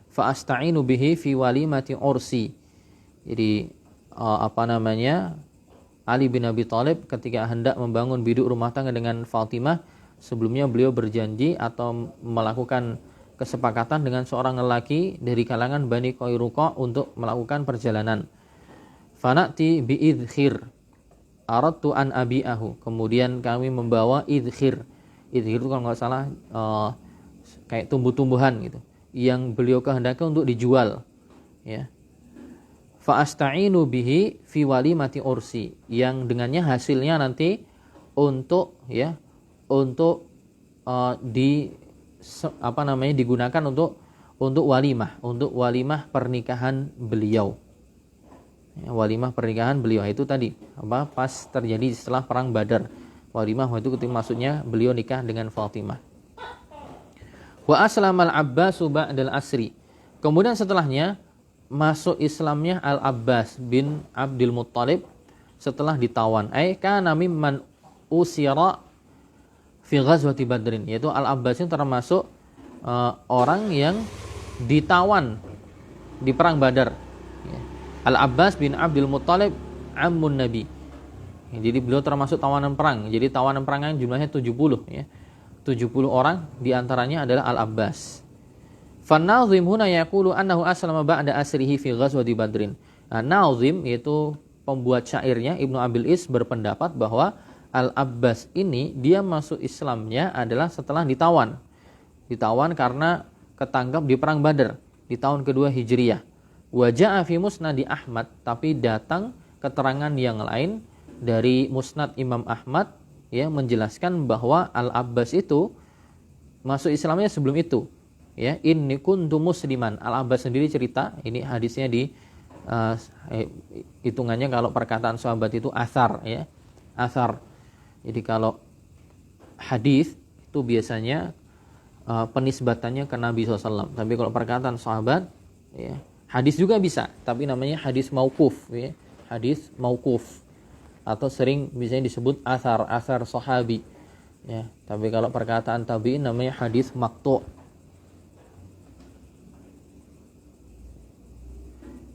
fa'asta'inu bihi fi walimati ursi. Jadi Ali bin Abi Thalib ketika hendak membangun biduk rumah tangga dengan Fatimah, sebelumnya beliau berjanji atau melakukan kesepakatan dengan seorang lelaki dari kalangan Bani Qainuqa untuk melakukan perjalanan. Fana'ti bi'idkhir aradtu an abi'ahu. Kemudian kami membawa idkhir. Idkhir itu kalau nggak salah kayak tumbuh-tumbuhan gitu, yang beliau kehendaki untuk dijual. Ya. Fa'asta'inu bihi fi walimati ursi, yang dengannya hasilnya nanti untuk digunakan untuk walimah pernikahan beliau. Ya, walimah pernikahan beliau itu tadi pas terjadi setelah perang Badar. Walimah itu ketika maksudnya beliau nikah dengan Fatimah. Wa aslamal Abbas ba'dal asri. Kemudian setelahnya masuk Islamnya Al-Abbas bin Abdul Muttalib setelah ditawan. Kana mimman usira fi ghazwati Badrin, yaitu Al-Abbas ini termasuk orang yang ditawan di perang Badar. Ya. Al-Abbas bin Abdul Muttalib ammun Nabi. Ya, jadi beliau termasuk tawanan perang. Jadi tawanan perangnya jumlahnya 70 ya. 70 orang diantaranya adalah Al-Abbas. Fan-nazim huna yaqulu annahu aslama ba'da asrihi fi ghazwati Badrin. Nah, nazim yaitu pembuat syairnya Ibnu Abil Is berpendapat bahwa Al-Abbas ini dia masuk Islamnya adalah setelah ditawan. Ditawan karena ketangkap di perang Badar di tahun kedua Hijriyah. Wa ja'a fi musnadi Ahmad, tapi datang keterangan yang lain dari Musnad Imam Ahmad ya menjelaskan bahwa Al-Abbas itu masuk Islamnya sebelum itu. Ya, inni kuntu musliman. Al-Abbas sendiri cerita, ini hadisnya di hitungannya kalau perkataan sahabat itu athar ya. Athar. Jadi kalau hadis itu biasanya penisbatannya ke Nabi SAW. Tapi kalau perkataan sahabat ya, hadis juga bisa, tapi namanya hadis mauquf ya. Hadis mauquf atau sering biasanya disebut asar sahabi ya. Tapi kalau perkataan tabi'in namanya hadis maqtu'.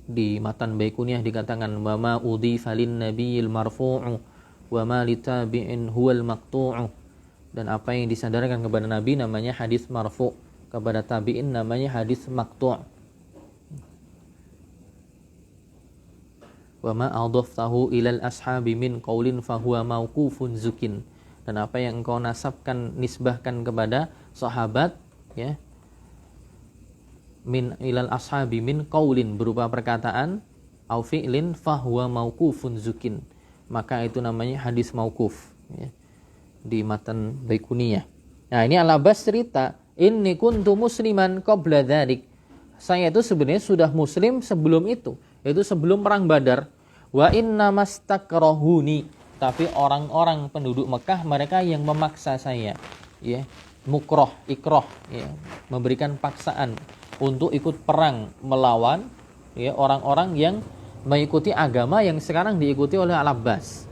Di matan Baiquniyah dikatakan wa ma udhifa lin nabiyil marfu'u wa ma litabi'in huwal maqtu'u. Dan apa yang disandarkan kepada Nabi namanya hadis marfu', kepada tabi'in namanya hadis maqtu'. Wa ma adhaftahu ilal ashabi min qaulin fahuwa mauqufun zukin. Dan apa yang engkau nasabkan, nisbahkan kepada sahabat ya, min ilal ashabi min qaulin berupa perkataan au fi'lin fahuwa mauqufun zukin, maka itu namanya hadis mauquf ya, di matan Baiquniyah. Nah, ini Al-Abbas cerita, inni kuntu musliman qabla dzalik. Saya itu sebenarnya sudah muslim sebelum itu, yaitu sebelum perang Badar. Wa inna mastakrahuni, tapi orang-orang penduduk Mekah mereka yang memaksa saya, ya, mukroh, ikroh, ya, memberikan paksaan untuk ikut perang melawan, ya, orang-orang yang mengikuti agama yang sekarang diikuti oleh Al-Abbas.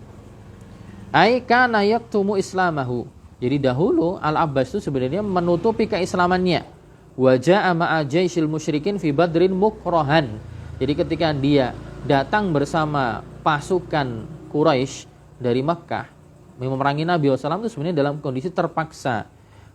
Ai kana yaktumu islamahu. Jadi dahulu Al-Abbas itu sebenarnya menutupi keislamannya. Wa jaa'a ma'a jaisyil musyrikin fi Badrin mukrohan. Jadi ketika dia datang bersama pasukan Quraisy dari Makkah memerangi Nabi SAW itu sebenarnya dalam kondisi terpaksa.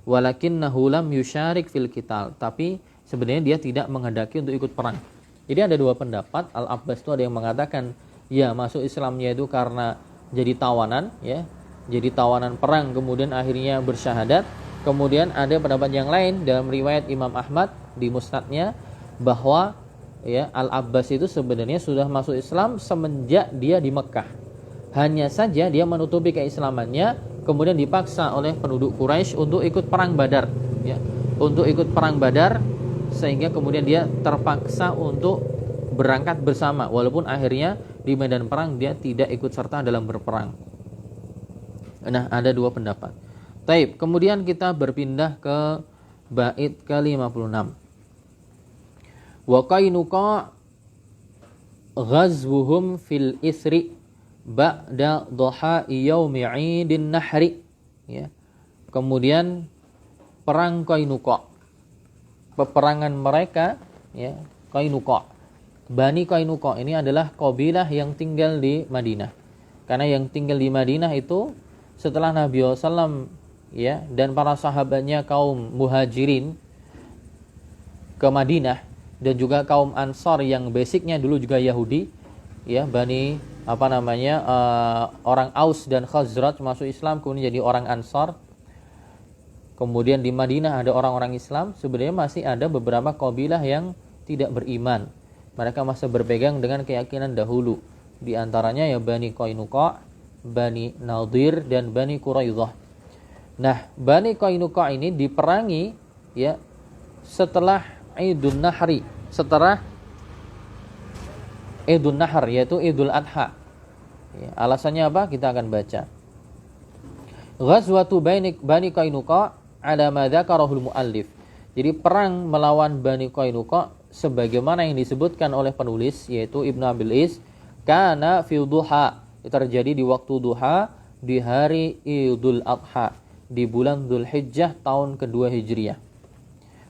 Walakinnahu lam yusyarik fil qital. Tapi sebenarnya dia tidak menghendaki untuk ikut perang. Jadi ada dua pendapat. Al-Abbas itu ada yang mengatakan ya masuk Islamnya itu karena jadi tawanan, ya, jadi tawanan perang kemudian akhirnya bersyahadat. Kemudian ada pendapat yang lain dalam riwayat Imam Ahmad di Musnadnya bahwa ya Al-Abbas itu sebenarnya sudah masuk Islam semenjak dia di Mekah. Hanya saja dia menutupi keislamannya kemudian dipaksa oleh penduduk Quraisy untuk ikut perang Badar, ya, untuk ikut perang Badar sehingga kemudian dia terpaksa untuk berangkat bersama walaupun akhirnya di medan perang dia tidak ikut serta dalam berperang. Nah, ada dua pendapat. Taib, kemudian kita berpindah ke bait ke-56. Wa Qainuqa ghazwuhum fil isri ba'da dhuha yaumi 'idin nahri, ya. Kemudian perang Qainuqa, peperangan mereka, ya, Qainuqa. Bani Qainuqa ini adalah kabilah yang tinggal di Madinah. Karena yang tinggal di Madinah itu setelah Nabi SAW, ya, dan para sahabatnya kaum Muhajirin ke Madinah dan juga kaum Ansar yang basicnya dulu juga Yahudi, ya, Bani orang Aus dan Khazraj masuk Islam kemudian jadi orang Ansar. Kemudian di Madinah ada orang-orang Islam, sebenarnya masih ada beberapa kabilah yang tidak beriman. Mereka masih berpegang dengan keyakinan dahulu. Di antaranya ya Bani Qainuqa, Bani Nadir dan Bani Quraidah. Nah, Bani Qainuqa ini diperangi, ya, setelah Idul Nahri, setelah Idul Nahr yaitu Idul Adha. Ya, alasannya apa? Kita akan baca. Ghazwatu Bani Qainuqa ala ma dzakarahul muallif. Jadi perang melawan Bani Qainuqa sebagaimana yang disebutkan oleh penulis yaitu Ibnu Abil Is, kana fi duha, terjadi di waktu duha di hari Idul Adha di bulan Dzulhijjah tahun kedua Hijriah.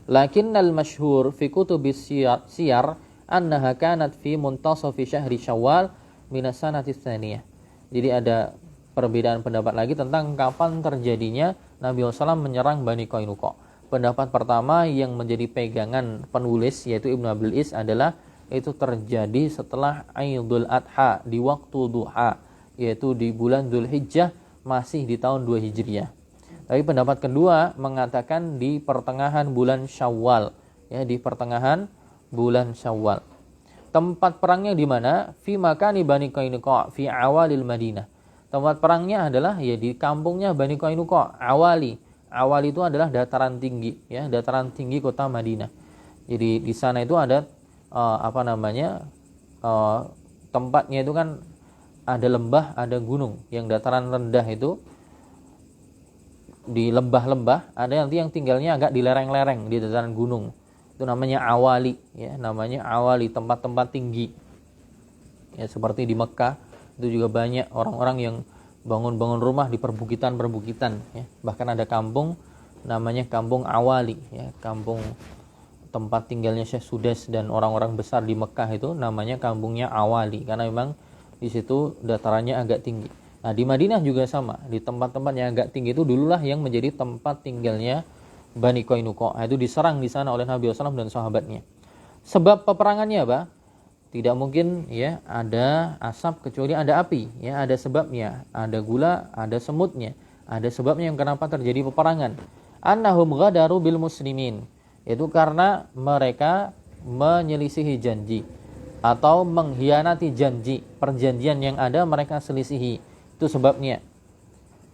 Lakinnal masyhur fi kutubis siyar annaha kanat fi muntasafi syahri Syawal minas sanati tsaniyah. Jadi ada perbedaan pendapat lagi tentang kapan terjadinya Nabi SAW menyerang Bani Qainuqa. Pendapat pertama yang menjadi pegangan penulis yaitu Ibnu Abil Is adalah itu terjadi setelah Idul Adha di waktu duha, yaitu di bulan Dzulhijjah masih di tahun 2 Hijriah. Tapi pendapat kedua mengatakan di pertengahan bulan Syawal, ya, di pertengahan bulan Syawal. Tempat perangnya di mana? Fi makani Bani Qainuqa fi awalil Madinah. Tempat perangnya adalah ya di kampungnya Bani Qainuqa, Awali. Awali itu adalah dataran tinggi, ya, dataran tinggi kota Madinah. Jadi di sana itu ada tempatnya itu kan ada lembah, ada gunung. Yang dataran rendah itu di lembah-lembah, ada nanti yang tinggalnya agak di lereng-lereng di dataran gunung. Itu namanya Awali, ya, namanya Awali, tempat-tempat tinggi. Ya, seperti di Mekah itu juga banyak orang-orang yang bangun-bangun rumah di perbukitan-perbukitan, ya. Bahkan ada kampung namanya Kampung Awali, ya, kampung tempat tinggalnya Syekh Sudes dan orang-orang besar di Mekah itu namanya kampungnya Awali karena memang di situ datarannya agak tinggi. Nah, di Madinah juga sama, di tempat-tempat yang agak tinggi itu dululah yang menjadi tempat tinggalnya Bani Qainuqa. Itu diserang di sana oleh Nabi SAW dan sahabatnya. Sebab peperangannya apa? Tidak mungkin, ya, ada asap kecuali ada api, ya, ada sebabnya, ada gula, ada semutnya, ada sebabnya yang kenapa terjadi peperangan. Annahum ghadaru bil muslimin, itu karena mereka menyelisihi janji atau mengkhianati janji, perjanjian yang ada mereka selisihi. Itu sebabnya.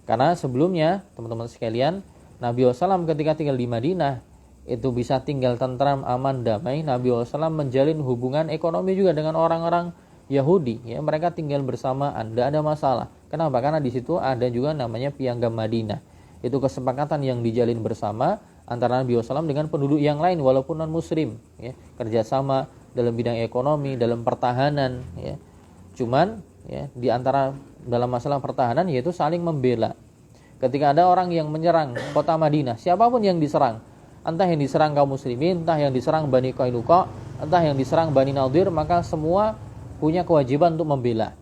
Karena sebelumnya, teman-teman sekalian, Nabi SAW ketika tinggal di Madinah itu bisa tinggal tentram, aman, damai. Nabi SAW menjalin hubungan ekonomi juga dengan orang-orang Yahudi, ya mereka tinggal bersamaan, tidak ada masalah. Kenapa? Karena di situ ada juga namanya piagam Madinah. Itu kesepakatan yang dijalin bersama antara Nabi SAW dengan penduduk yang lain walaupun non Muslim, ya, kerjasama dalam bidang ekonomi, dalam pertahanan, ya. Cuman, ya, di antara dalam masalah pertahanan yaitu saling membela. Ketika ada orang yang menyerang kota Madinah, siapapun yang diserang, entah yang diserang kaum muslimin, entah yang diserang Bani Qainuqa, entah yang diserang Bani Nadir, maka semua punya kewajiban untuk membela.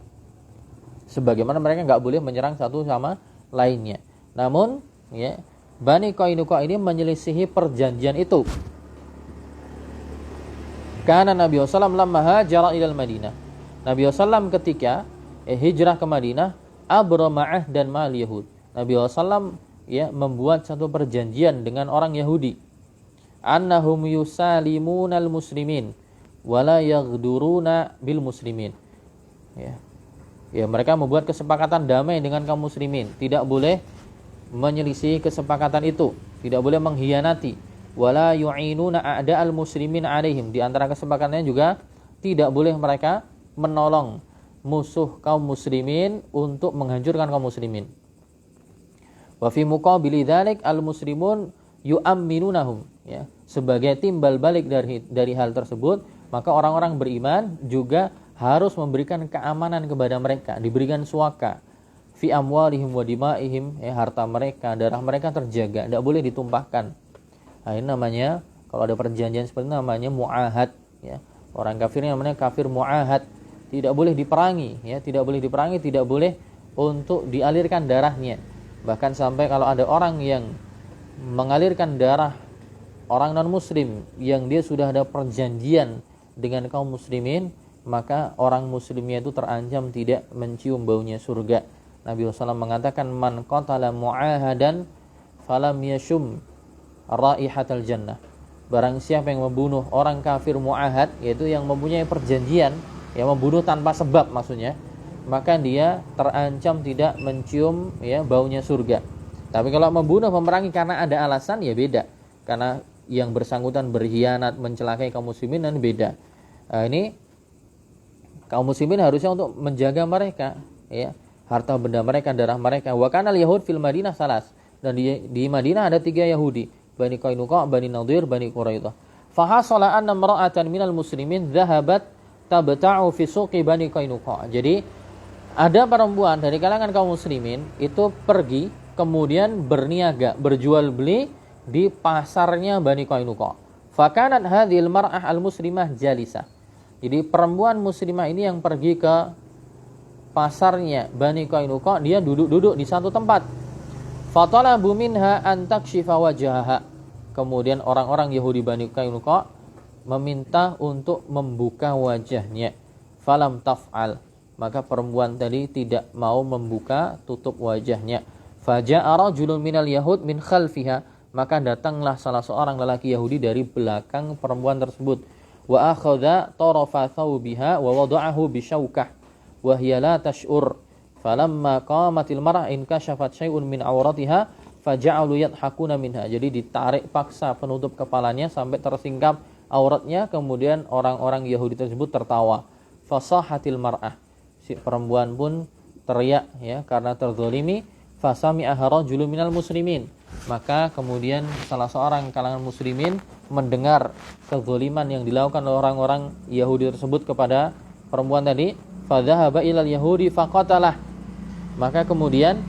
Sebagaimana mereka nggak boleh menyerang satu sama lainnya. Namun, ya, Bani Qainuqa ini menyelisihi perjanjian itu. Karena Nabi SAW lamma hajara ilal Madinah. Nabi SAW ketika hijrah ke Madinah, abrama'ah dan ma'al Yahud. Nabi SAW, ya, membuat satu perjanjian dengan orang Yahudi. Annahum yusalimunal muslimin wala yaghduruna bil muslimin. Ya. Ya, mereka membuat kesepakatan damai dengan kaum muslimin, tidak boleh menyelisih kesepakatan itu, tidak boleh mengkhianati. Wala yu'inuna a'da'al muslimin 'alaihim. Di antara kesepakatannya juga tidak boleh mereka menolong musuh kaum muslimin untuk menghancurkan kaum muslimin. Wa fi muqabili dzalik al muslimun yu'amminunahum, ya. Sebagai timbal balik dari hal tersebut, maka orang-orang beriman juga harus memberikan keamanan kepada mereka, diberikan suaka fi amwalihim wa dimaihim, ya, harta mereka, darah mereka terjaga, tidak boleh ditumpahkan. Nah, ini namanya, kalau ada perjanjian seperti itu namanya mu'ahad, ya. Orang kafirnya namanya kafir mu'ahad, tidak boleh diperangi, ya, tidak boleh diperangi, tidak boleh untuk dialirkan darahnya. Bahkan sampai kalau ada orang yang mengalirkan darah orang non muslim yang dia sudah ada perjanjian dengan kaum muslimin, maka orang muslimnya itu terancam tidak mencium baunya surga. Nabi SAW mengatakan, man qatala mu'ahadan falam yashum raihatal jannah. Barang siapa yang membunuh orang kafir mu'ahad, yaitu yang mempunyai perjanjian, yang membunuh tanpa sebab maksudnya, maka dia terancam tidak mencium, ya, baunya surga. Tapi kalau membunuh, memerangi karena ada alasan, ya beda. Karena yang bersangkutan berkhianat, mencelakai kaum muslimin, dan beda. Nah, ini kaum muslimin harusnya untuk menjaga mereka, ya, harta benda mereka, darah mereka. Wa kana al-yahud fil Madinah salas. Dan di Madinah ada 3 Yahudi, Bani Qainuqa, Bani Nadir, Bani Quraidah. Fa hasala anna imra'atan minal muslimin dhahabat tabta'u fi suqi Bani Qainuqa. Jadi ada perempuan dari kalangan kaum muslimin itu pergi kemudian berniaga, berjual beli di pasarnya Bani Qainuqa. Fakanat hadhil mar'ah al-muslimah jalisah. Jadi perempuan muslimah ini yang pergi ke pasarnya Bani Qainuqa, dia duduk-duduk di satu tempat. Fatalabu minha an takshifa wajhaha. Kemudian orang-orang Yahudi Bani Qainuqa meminta untuk membuka wajahnya. Falam taf'al. Maka perempuan tadi tidak mau membuka, tutup wajahnya. Faja'a rajulun minal yahud min khalfiha. Maka datanglah salah seorang lelaki Yahudi dari belakang perempuan tersebut. Wa akhadha tarafa thawbiha wa wada'ahu bisyaukah wa hiya la tash'ur. Falamma qamatil mar'ah in kashafat syai'un min awratiha faja'alu yadhakuna minha. Jadi ditarik paksa penutup kepalanya sampai tersingkap auratnya, kemudian orang-orang Yahudi tersebut tertawa. Fasahatil mar'ah. Si perempuan pun teriak, ya, karena terzalimi. Fasami'aha rajulun minal muslimin. Maka kemudian salah seorang kalangan muslimin mendengar kezaliman yang dilakukan oleh orang-orang Yahudi tersebut kepada perempuan tadi. Fadhahaba ilal yahudi faqatalah. Maka kemudian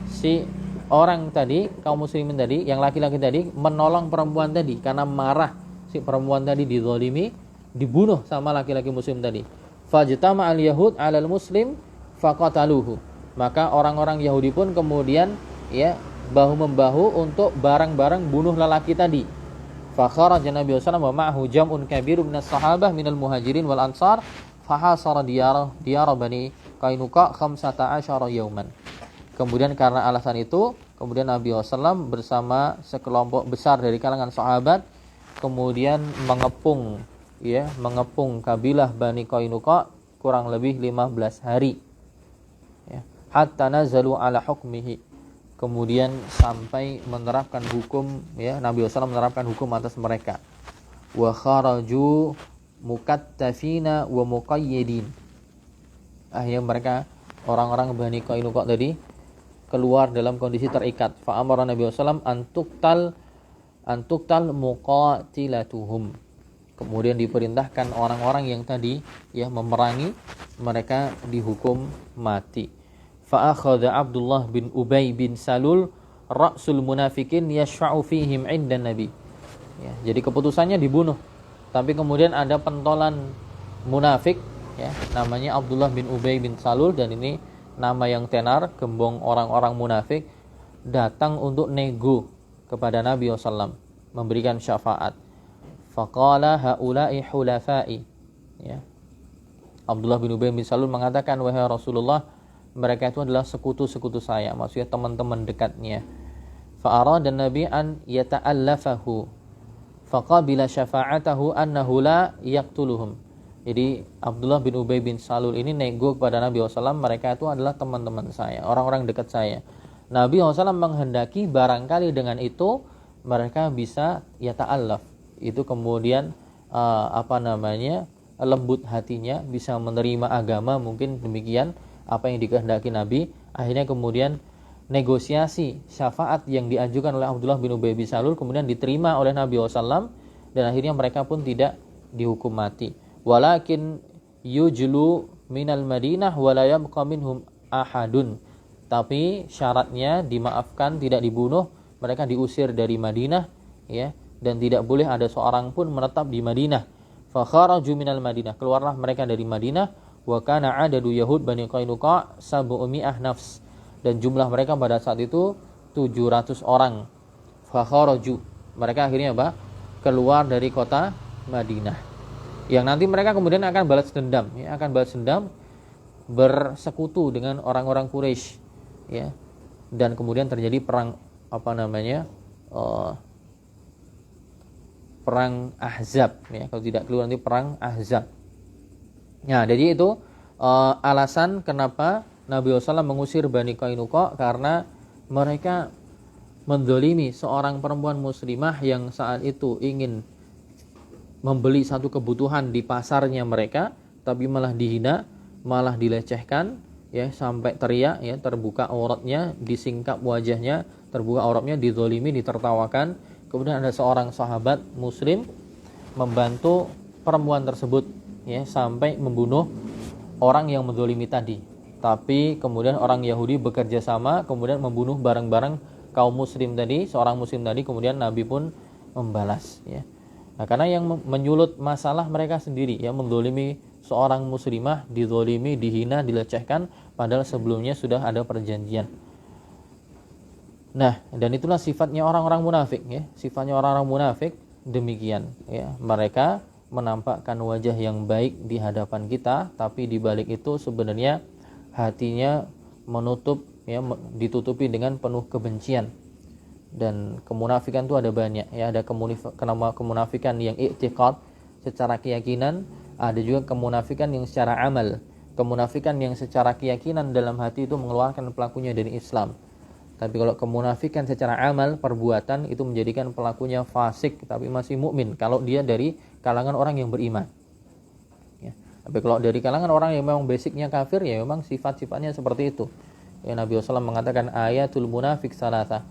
si orang tadi, kaum muslimin tadi, yang laki-laki tadi, menolong perempuan tadi karena marah si perempuan tadi dizalimi, dibunuh sama laki-laki muslim tadi. Fajtama al yahud alal muslim faqataluhu. Maka orang-orang Yahudi pun kemudian, ya, bahu membahu untuk bareng-bareng bunuh lelaki tadi. Fa kharaja Nabi sallallahu alaihi wasallam wa ma'ahu jam'un kabirun minas sahabah minal muhajirin wal ansar fahasara diyar Bani Qainuqa 15 yauman. Kemudian karena alasan itu, kemudian Nabi SAW bersama sekelompok besar dari kalangan sahabat kemudian mengepung kabilah Bani Qainuqa kurang lebih 15 hari. Ya, hatta nazalu ala hukmihi. Kemudian sampai menerapkan hukum, ya, Nabi SAW menerapkan hukum atas mereka. Wa kharaju mukattafina wa muqayyidin. akhirnya mereka orang-orang Bani Qainuqa tadi keluar dalam kondisi terikat. Fa amara Nabi sallallahu alaihi wasallam antuktal muqatilatuhum. Kemudian diperintahkan orang-orang yang tadi ya memerangi mereka dihukum mati. Fa akhadha Abdullah bin Ubay bin Salul ra'sul munafikin yashfa'u fihim 'inda Nabi. Ya, jadi keputusannya dibunuh. Tapi kemudian ada pentolan munafik ya, namanya Abdullah bin Ubay bin Salul, dan ini nama yang tenar, gembong orang-orang munafik, datang untuk nego kepada Nabi SAW, memberikan syafaat. Faqala haula'i hulafai. Ya. Abdullah bin Ubay bin Salul mengatakan, wahai Rasulullah, mereka itu adalah sekutu-sekutu saya, maksudnya teman-teman dekatnya. Fa'arada Nabi an yata'allafahu. Faqabila syafa'atahu annahu la yaqtuluhum. Jadi Abdullah bin Ubay bin Salul ini nego kepada Nabi SAW, mereka itu adalah teman-teman saya, orang-orang dekat saya. Nabi SAW menghendaki barangkali dengan itu mereka bisa yata'allaf. Itu kemudian lembut hatinya, bisa menerima agama, mungkin demikian apa yang dikehendaki Nabi. Akhirnya kemudian negosiasi syafaat yang diajukan oleh Abdullah bin Ubay bin Salul kemudian diterima oleh Nabi SAW, dan akhirnya mereka pun tidak dihukum mati. Walakin yujlu minal Madinah wa la yabqa minhum ahadun. Tapi syaratnya dimaafkan, tidak dibunuh, mereka diusir dari Madinah ya, dan tidak boleh ada seorang pun menetap di Madinah. Fa kharaju minal Madinah, keluarlah mereka dari Madinah. Wa kana adadu Yahud Bani Qainuqa 700 nafs, dan jumlah mereka pada saat itu 700 orang. Fa kharaju, mereka akhirnya keluar dari kota Madinah. Yang nanti mereka kemudian akan balas dendam, ya, akan balas dendam, bersekutu dengan orang-orang Quraisy, ya, dan kemudian terjadi perang perang Ahzab, ya, kalau tidak keluar nanti perang Ahzab. Nah, jadi itu alasan kenapa Nabi SAW mengusir Bani Qainuqa, karena mereka menzalimi seorang perempuan muslimah yang saat itu ingin membeli satu kebutuhan di pasarnya mereka, tapi malah dihina, malah dilecehkan, ya, sampai teriak, ya, terbuka auratnya, disingkap wajahnya, terbuka auratnya, dizalimi, ditertawakan. Kemudian ada seorang sahabat muslim membantu perempuan tersebut, ya, sampai membunuh orang yang menzalimi tadi. Tapi kemudian orang Yahudi bekerja sama, kemudian membunuh bareng-bareng kaum muslim tadi, seorang muslim tadi, kemudian Nabi pun membalas, ya. Nah, karena yang menyulut masalah mereka sendiri, ya, menzalimi seorang muslimah, dizalimi, dihina, dilecehkan, padahal sebelumnya sudah ada perjanjian. Nah, dan itulah sifatnya orang-orang munafik, ya. Sifatnya orang-orang munafik demikian, ya. Mereka menampakkan wajah yang baik di hadapan kita, tapi di balik itu sebenarnya hatinya menutup, ya, ditutupi dengan penuh kebencian. Dan kemunafikan itu ada banyak, ya, ada kemunafikan yang i'tiqad secara keyakinan, ada juga kemunafikan yang secara amal. Kemunafikan yang secara keyakinan dalam hati itu mengeluarkan pelakunya dari Islam. Tapi kalau kemunafikan secara amal, perbuatan, itu menjadikan pelakunya fasik tapi masih mukmin kalau dia dari kalangan orang yang beriman. Ya. Tapi kalau dari kalangan orang yang memang basicnya kafir, ya memang sifat-sifatnya seperti itu. Ya, Nabi SAW mengatakan ayatul munafik salasa.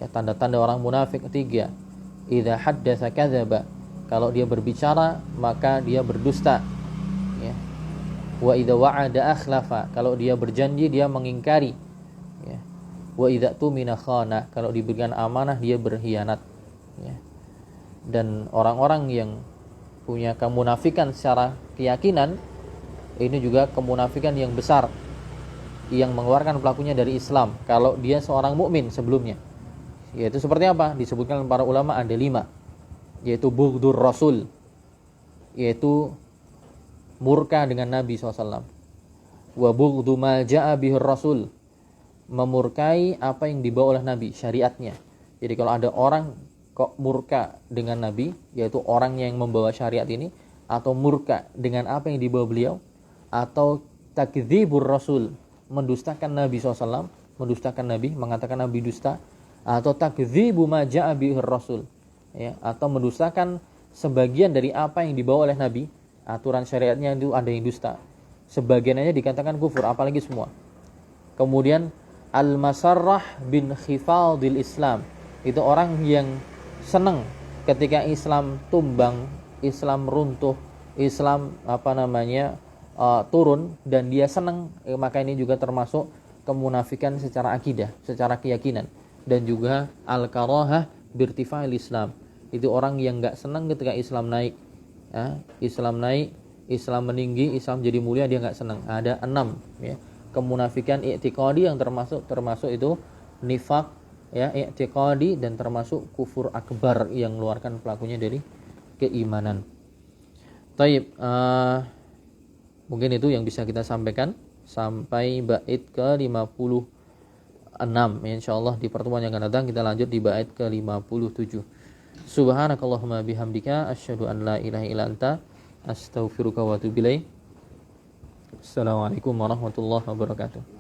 Ya, tanda-tanda orang munafik 3. Idza haddatsa kadzaba, kalau dia berbicara maka dia berdusta. Ya. Wa idza wa'ada akhlafa, kalau dia berjanji dia mengingkari. Ya. Wa idza tumina khana, kalau diberikan amanah dia berkhianat. Ya. Dan orang-orang yang punya kemunafikan secara keyakinan, ini juga kemunafikan yang besar yang mengeluarkan pelakunya dari Islam kalau dia seorang mukmin sebelumnya. Yaitu seperti apa? Disebutkan para ulama ada 5, yaitu bughdur rasul, yaitu murka dengan Nabi SAW. Wa bughdu ma ja'a bihir rasul, memurkai apa yang dibawa oleh Nabi, syariatnya. Jadi kalau ada orang kok murka dengan Nabi, yaitu orang yang membawa syariat ini, atau murka dengan apa yang dibawa beliau, atau takdzibur rasul, mendustakan Nabi SAW, mendustakan Nabi, mengatakan Nabi dusta, atau takdzibu ma ja'a bihir rasul, ya, atau mendustakan sebagian dari apa yang dibawa oleh Nabi, aturan syariatnya itu ada yang dusta. sebagian aja dikatakan kufur, apalagi semua. Kemudian al-masarrah bin khifadil Islam, itu orang yang senang ketika Islam tumbang, Islam runtuh, Islam turun, dan dia senang, maka ini juga termasuk kemunafikan secara akidah, secara keyakinan. Dan juga al-karahah birtifa'il Islam, itu orang yang enggak senang ketika Islam naik, ya, Islam naik, Islam meninggi, Islam jadi mulia, dia enggak senang. Ada 6 ya. Kemunafikan i'tiqadi yang termasuk itu nifaq ya, i'tiqadi, dan termasuk kufur akbar yang mengeluarkan pelakunya dari keimanan. Taib, mungkin itu yang bisa kita sampaikan sampai bait ke-56. Insyaallah di pertemuan yang akan datang kita lanjut di bait ke-57. Subhanakallahumma bihamdika asyhadu an la ilaha illa anta astaghfiruka wa atubu ilaik. Assalamualaikum warahmatullahi wabarakatuh.